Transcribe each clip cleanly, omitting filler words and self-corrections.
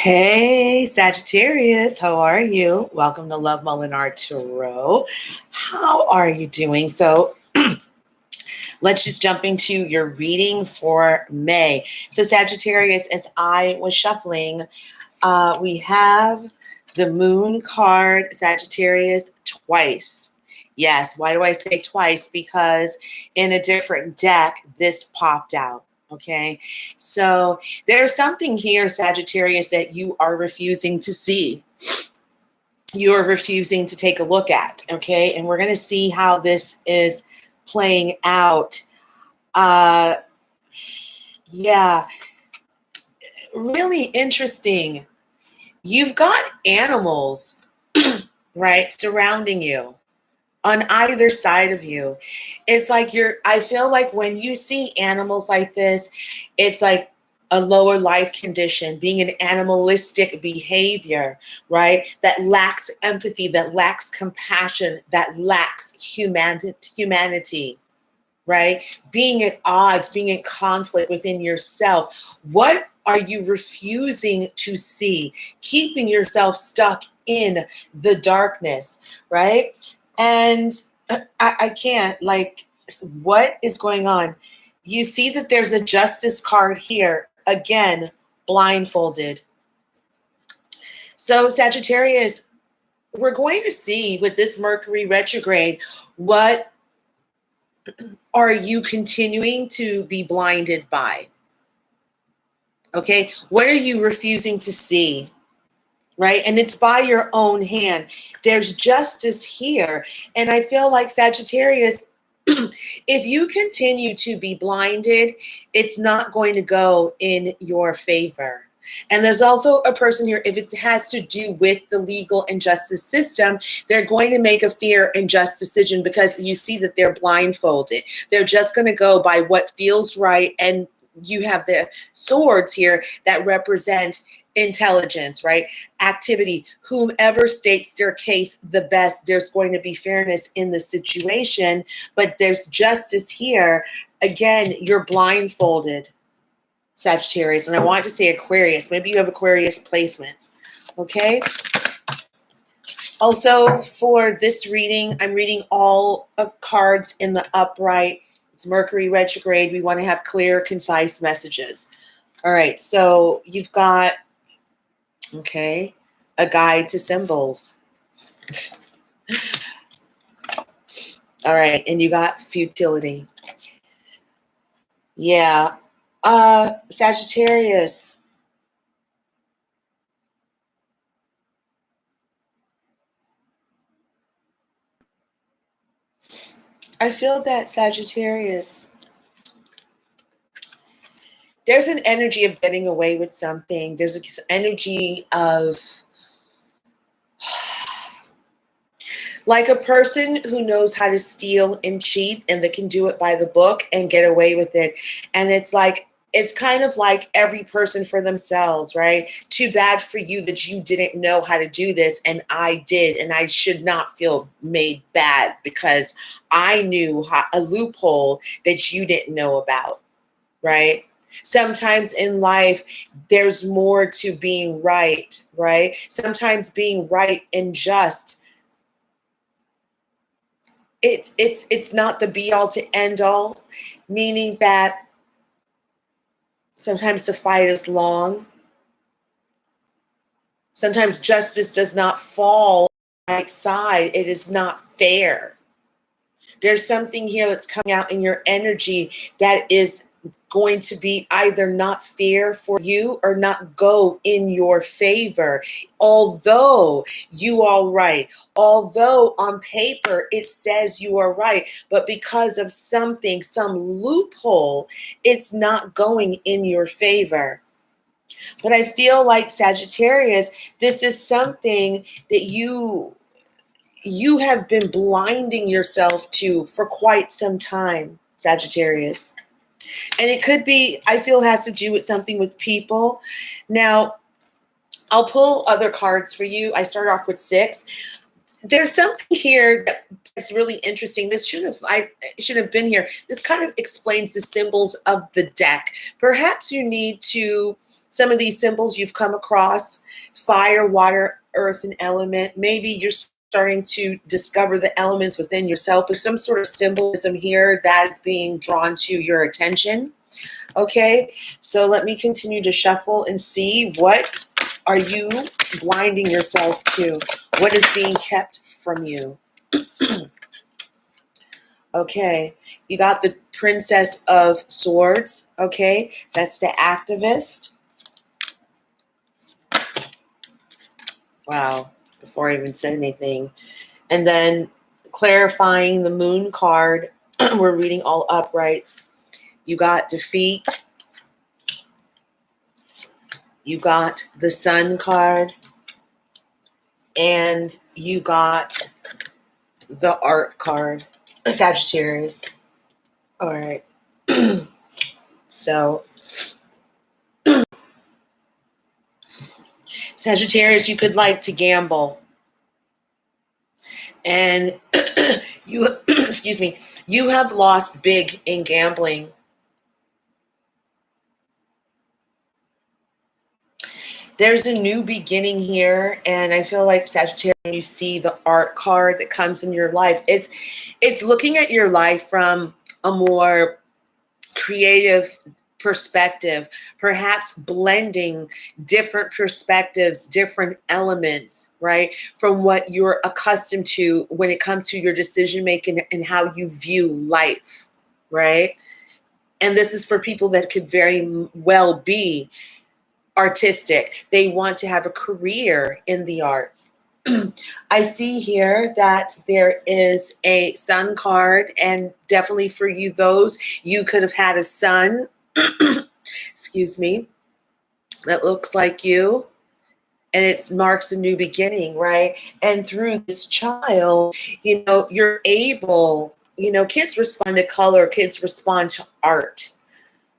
Hey, Sagittarius, how are you? Welcome to Love Molinar Tarot. How are you doing? So, let's just jump into your reading for May. So, Sagittarius, as I was shuffling, we have the Moon card, Sagittarius, twice. Yes, why do I say twice? Because in a different deck, this popped out. Okay, so there's something here, Sagittarius, that you are refusing to see. You are refusing to take a look at. Okay, and we're going to see how this is playing out. Uh, yeah, really interesting. You've got animals, right, surrounding you on either side of you. It's like I feel like when you see animals like this, it's like a lower life condition, being an animalistic behavior, right? That lacks empathy, that lacks compassion, that lacks humanity, right? Being at odds, being in conflict within yourself. What are you refusing to see? Keeping yourself stuck in the darkness, right? And I can't, like, what is going on? You see that there's a justice card here, again, blindfolded. So, Sagittarius, we're going to see with this Mercury retrograde, what are you continuing to be blinded by? Okay, what are you refusing to see? Right? And it's by your own hand. There's justice here. And I feel like, Sagittarius, if you continue to be blinded, it's not going to go in your favor. And there's also a person here, if it has to do with the legal and justice system, they're going to make a fair and just decision because you see that they're blindfolded. They're just going to go by what feels right. And you have the swords here that represent intelligence, right? Activity. Whomever states their case the best, there's going to be fairness in the situation, but there's justice here. Again, you're blindfolded, Sagittarius, and I want to say Aquarius. Maybe you have Aquarius placements, okay? Also, for this reading, I'm reading all cards in the upright. It's Mercury retrograde. We want to have clear, concise messages. All right, so you've got, okay, a guide to symbols. All right, and you got futility. Yeah. Sagittarius. I feel that, Sagittarius, there's an energy of getting away with something. There's an energy of like a person who knows how to steal and cheat and that can do it by the book and get away with it. And it's like, it's kind of like every person for themselves, right? Too bad for you that you didn't know how to do this and I did, and I should not feel made bad because I knew a loophole that you didn't know about, right? Sometimes in life, there's more to being right, right? Sometimes being right and just, it's not the be all to end all, meaning that sometimes the fight is long. Sometimes justice does not fall on the right side. It is not fair. There's something here that's coming out in your energy that is going to be either not fair for you or not go in your favor. Although you are right, although on paper it says you are right, but because of something, some loophole, it's not going in your favor. But I feel like, Sagittarius, this is something that you have been blinding yourself to for quite some time, Sagittarius. And it could be, I feel, has to do with something with people. Now, I'll pull other cards for you. I start off with 6. There's something here that's really interesting. I should have been here. This kind of explains the symbols of the deck. Perhaps you need to some of these symbols you've come across: fire, water, earth, and element. Maybe you're starting to discover the elements within yourself. There's some sort of symbolism here that is being drawn to your attention. Okay, so let me continue to shuffle and see, what are you blinding yourself to? What is being kept from you? Okay, you got the Princess of Swords. Okay, that's the activist. Wow, before I even said anything. And then clarifying the Moon card, we're reading all uprights. You got defeat. You got the Sun card. And you got the Art card, Sagittarius. All right. So, Sagittarius, you could like to gamble. And you, excuse me, you have lost big in gambling. There's a new beginning here, and I feel like, Sagittarius, when you see the Art card that comes in your life, it's looking at your life from a more creative perspective, perhaps blending different perspectives, different elements, right, from what you're accustomed to when it comes to your decision making and how you view life, right? And this is for people that could very well be artistic. They want to have a career in the arts. I see here that there is a Sun card, and definitely for you, those you could have had a son, excuse me, that looks like you, and it marks a new beginning, right? And through this child, you're able, kids respond to color, kids respond to art,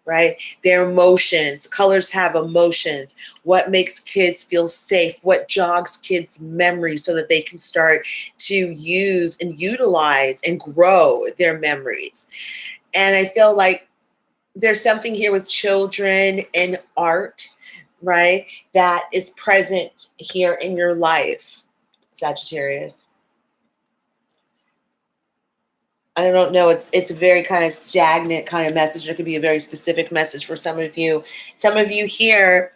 right? Their emotions, colors have emotions. What makes kids feel safe? What jogs kids' memories so that they can start to use and utilize and grow their memories? And I feel like there's something here with children and art, right, that is present here in your life, Sagittarius. I don't know. It's a very kind of stagnant kind of message. It could be a very specific message for some of you. Some of you here,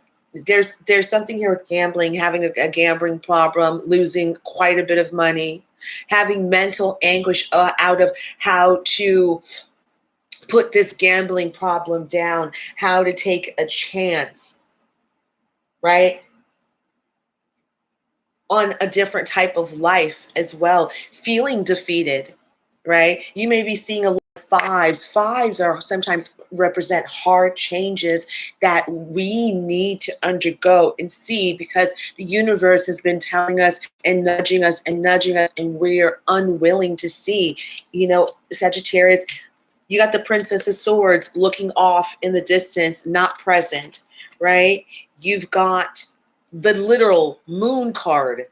there's something here with gambling, having a gambling problem, losing quite a bit of money, having mental anguish out of how to put this gambling problem down, how to take a chance, right, on a different type of life as well, feeling defeated, right? You may be seeing a lot of fives. Fives are sometimes represent hard changes that we need to undergo and see, because the universe has been telling us and nudging us and nudging us, and we're unwilling to see. Sagittarius, you got the Princess of Swords looking off in the distance, not present, right? You've got the literal Moon card,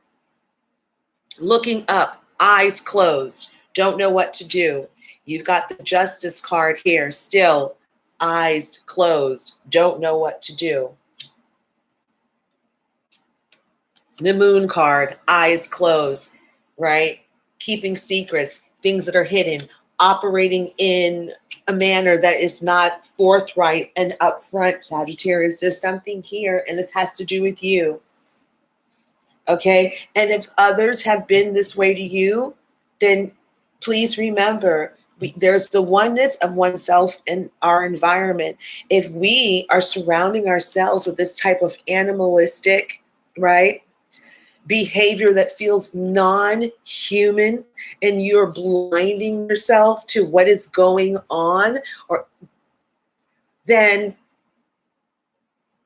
looking up, eyes closed, don't know what to do. You've got the Justice card here, still eyes closed, don't know what to do. The Moon card, eyes closed, right? Keeping secrets, things that are hidden, operating in a manner that is not forthright and upfront, Sagittarius. There's something here, and this has to do with you. Okay? And if others have been this way to you, then please remember, there's the oneness of oneself in our environment. If we are surrounding ourselves with this type of animalistic, right, behavior that feels non-human, and you're blinding yourself to what is going on, or then,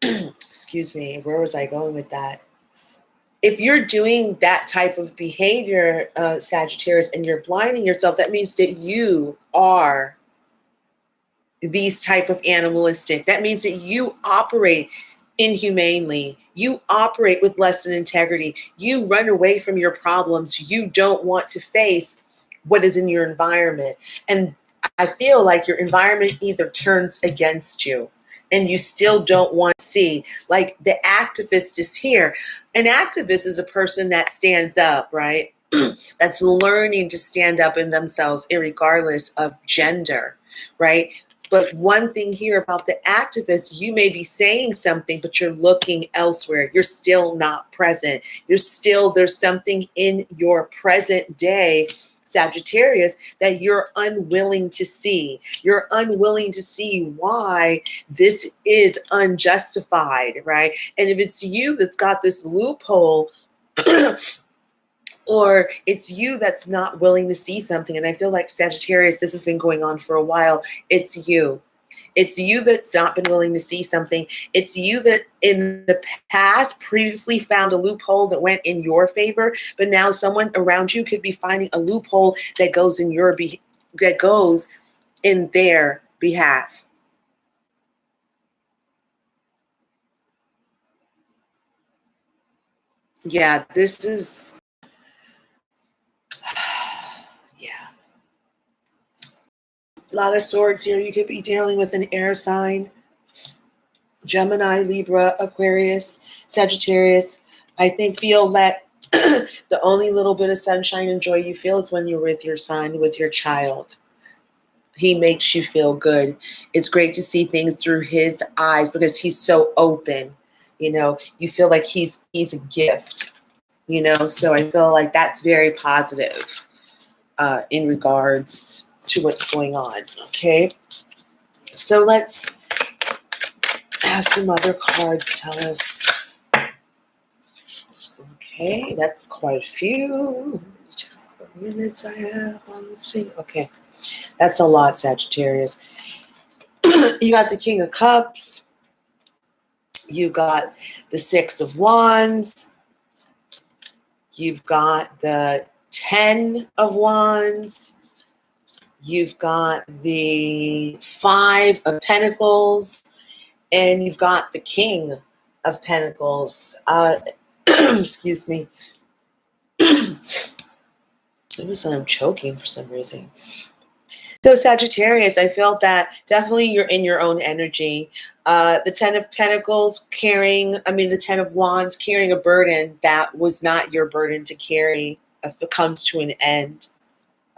excuse me, where was I going with that? If you're doing that type of behavior, Sagittarius, and you're blinding yourself, that means that you are these type of animalistic. That means that you operate inhumanely. You operate with less than integrity. You run away from your problems. You don't want to face what is in your environment. And I feel like your environment either turns against you and you still don't want to see. Like the activist is here. An activist is a person that stands up, right? That's learning to stand up in themselves, regardless of gender, right? But one thing here about the activist, you may be saying something, but you're looking elsewhere. You're still not present. There's something in your present day, Sagittarius, that you're unwilling to see. You're unwilling to see why this is unjustified, right? And if it's you that's got this loophole, or it's you that's not willing to see something. And I feel like Sagittarius, this has been going on for a while. It's you. It's you that's not been willing to see something. It's you that in the past previously found a loophole that went in your favor, but now someone around you could be finding a loophole that goes in that goes in their behalf. Yeah, this is yeah. A lot of swords here. You could be dealing with an air sign. Gemini, Libra, Aquarius, Sagittarius. I think feel that the only little bit of sunshine and joy you feel is when you're with your son, with your child. He makes you feel good. It's great to see things through his eyes because he's so open. You feel like he's a gift. So I feel like that's very positive in regards to what's going on. Okay, so let's have some other cards tell us. Okay, that's quite a few. What minutes I have on this thing. Okay, that's a lot, Sagittarius. You got the King of Cups. You got the Six of Wands. You've got the 10 of Wands. You've got the Five of Pentacles. And you've got the King of Pentacles. Excuse me. I'm choking for some reason. So Sagittarius, I felt that definitely you're in your own energy. The 10 of Pentacles the 10 of Wands carrying a burden that was not your burden to carry if it comes to an end.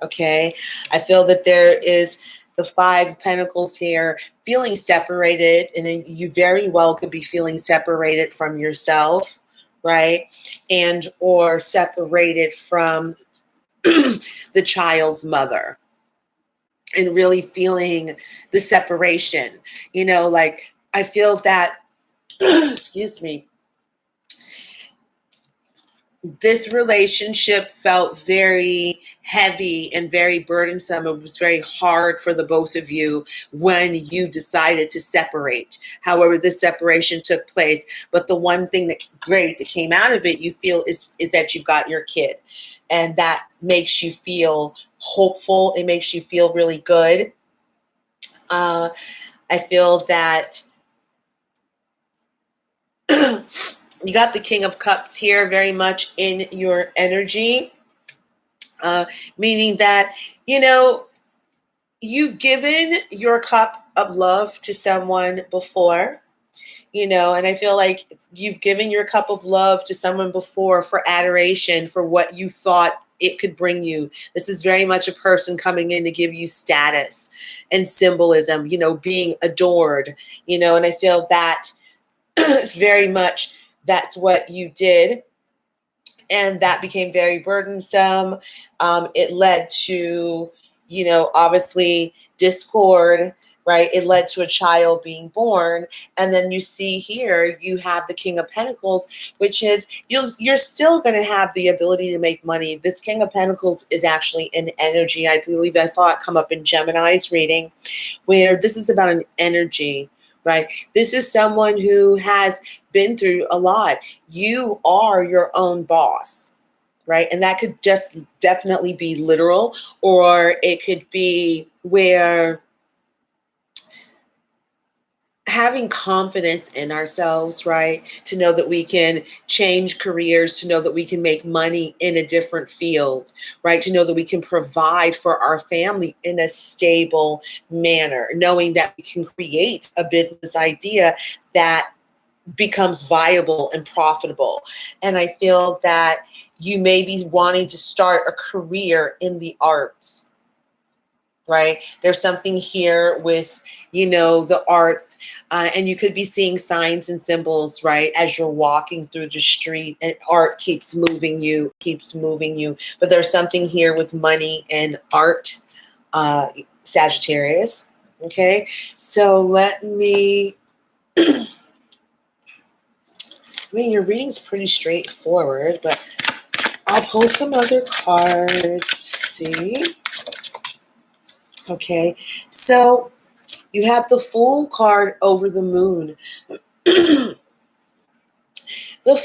Okay. I feel that there is the Five of Pentacles here, feeling separated, and you very well could be feeling separated from yourself, right? And or separated from the child's mother, and really feeling the separation. Like I feel that, excuse me, this relationship felt very heavy and very burdensome. It was very hard for the both of you when you decided to separate. However, this separation took place. But the one thing that came out of it, you feel, is that you've got your kid. And that makes you feel hopeful. It makes you feel really good. I feel that you got the King of Cups here very much in your energy, meaning that, you've given your cup of love to someone before, and I feel like you've given your cup of love to someone before for adoration for what you thought it could bring you. This is very much a person coming in to give you status and symbolism, being adored, and I feel that it's very much that's what you did. And that became very burdensome. It led to, obviously discord, right? It led to a child being born. And then you see here, you have the King of Pentacles, which is you're still going to have the ability to make money. This King of Pentacles is actually an energy. I believe I saw it come up in Gemini's reading, where this is about an energy, right? This is someone who has been through a lot. You are your own boss, right? And that could just definitely be literal, or it could be where having confidence in ourselves, right? To know that we can change careers, to know that we can make money in a different field, right? To know that we can provide for our family in a stable manner, knowing that we can create a business idea that becomes viable and profitable. And I feel that you may be wanting to start a career in the arts, right? There's something here with, the arts, and you could be seeing signs and symbols, right? As you're walking through the street and art keeps moving you. But there's something here with money and art, Sagittarius. Okay. So your reading's pretty straightforward, but I'll pull some other cards to see. Okay, so you have the Fool card over the Moon. The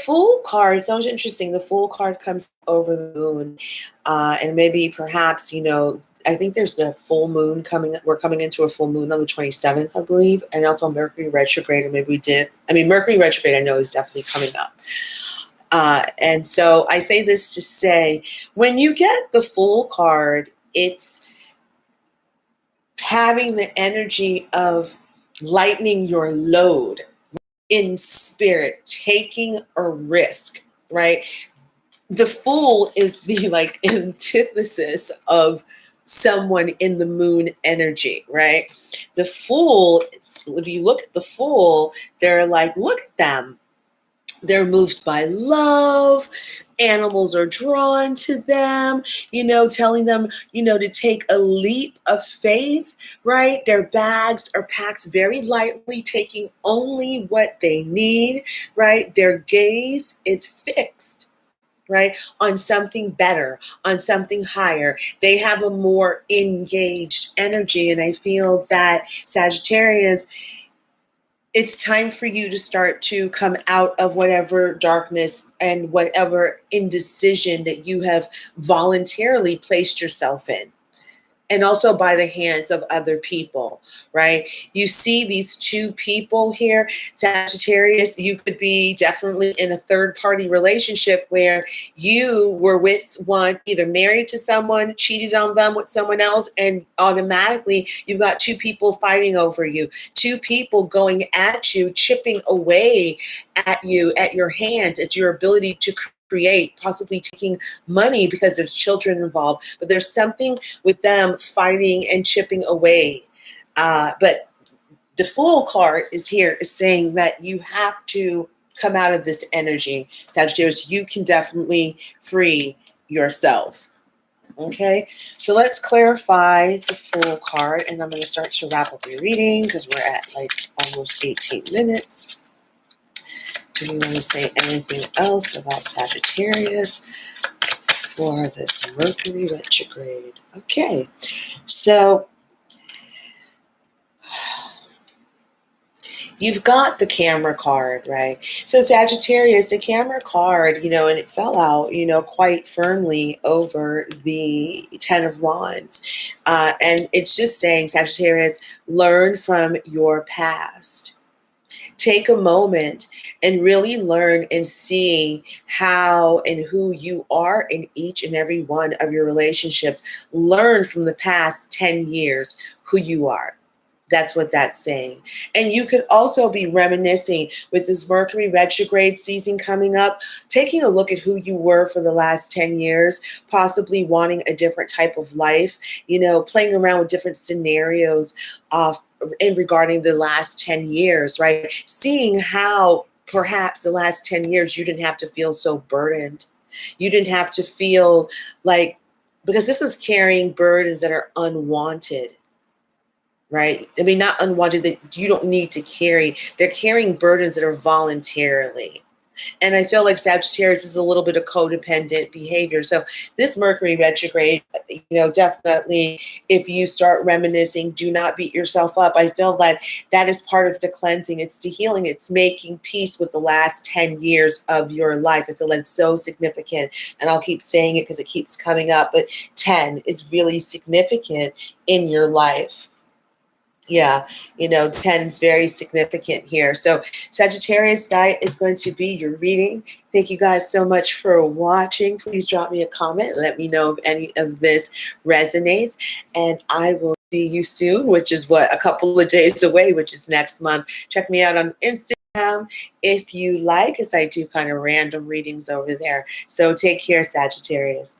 Fool card sounds interesting. The Fool card comes over the Moon, and maybe perhaps, I think there's the full moon coming. We're coming into a full moon on the 27th, I believe, and also Mercury retrograde. Or maybe we did. Mercury retrograde, I know, is definitely coming up. And so I say this to say, when you get the Fool card, it's having the energy of lightening your load in spirit, taking a risk, right? The Fool is the antithesis of someone in the moon energy, right? The Fool, if you look at the Fool, they're like, look at them. They're moved by love. Animals are drawn to them, telling them, to take a leap of faith, right? Their bags are packed very lightly, taking only what they need, right? Their gaze is fixed, right, on something better, on something higher. They have a more engaged energy. And I feel that Sagittarius, it's time for you to start to come out of whatever darkness and whatever indecision that you have voluntarily placed yourself in. And also by the hands of other people, right? You see these two people here, Sagittarius, you could be definitely in a third-party relationship where you were with one, either married to someone, cheated on them with someone else, and automatically you've got two people fighting over you, two people going at you, chipping away at you, at your hands, at your ability to create, possibly taking money because there's children involved. But there's something with them fighting and chipping away. But the Fool card is saying that you have to come out of this energy. Sagittarius, you can definitely free yourself. Okay, so let's clarify the Fool card, and I'm going to start to wrap up your reading because we're at almost 18 minutes. Do you want to say anything else about Sagittarius for this Mercury retrograde? Okay, so you've got the Camera card, right? So Sagittarius, the Camera card, and it fell out, quite firmly over the Ten of Wands. And it's just saying, Sagittarius, learn from your past. Take a moment and really learn and see how and who you are in each and every one of your relationships. Learn from the past 10 years who you are. That's what that's saying. And you could also be reminiscing with this Mercury retrograde season coming up, taking a look at who you were for the last 10 years, possibly wanting a different type of life, playing around with different scenarios in regarding the last 10 years, right? Seeing how perhaps the last 10 years you didn't have to feel so burdened. You didn't have to feel because this is carrying burdens that are unwanted. Right? Not unwanted, that you don't need to carry. They're carrying burdens that are voluntarily. And I feel like Sagittarius is a little bit of codependent behavior. So this Mercury retrograde, definitely if you start reminiscing, do not beat yourself up. I feel that is part of the cleansing. It's the healing. It's making peace with the last 10 years of your life. I feel that's so significant. And I'll keep saying it because it keeps coming up. But 10 is really significant in your life. Yeah, 10 is very significant here. So, Sagittarius, that is going to be your reading. Thank you guys so much for watching. Please drop me a comment. Let me know if any of this resonates. And I will see you soon, which is a couple of days away, which is next month. Check me out on Instagram if you like, as I do kind of random readings over there. So, take care, Sagittarius.